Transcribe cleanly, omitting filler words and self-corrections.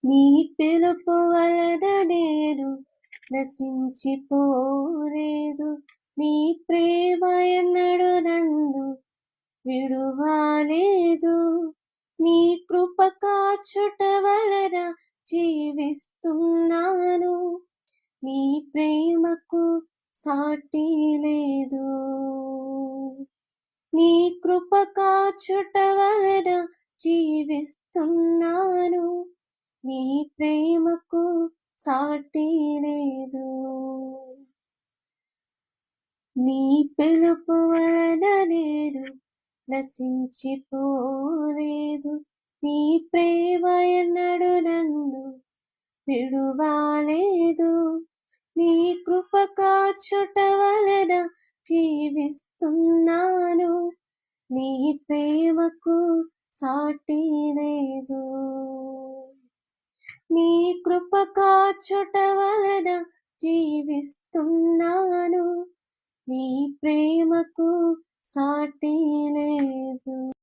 నీ పిలుపు వలన నేను నశించిపోలేదు. నీ ప్రేమ ఎన్నడు నన్ను విడువలేదు. నీ కృప కాచుట వలన జీవిస్తున్నాను. నీ ప్రేమకు సాటి లేదు. నీ కృప కాచుట వలన జీవిస్తున్నాను. నీ ప్రేమకు సాటి లేదు. నీ పిలుపు వలన నేను నశించిపోలేదు. నీ ప్రేమ ఎన్నడు నన్ను విడువలేదు. నీ కృప కాచుట వలన జీవిస్తున్నాను. నీ ప్రేమకు సాటి లేదు. నీ కృప కాచుట వలన జీవిస్తున్నాను. నీ ప్రేమకు సాటి లేదు.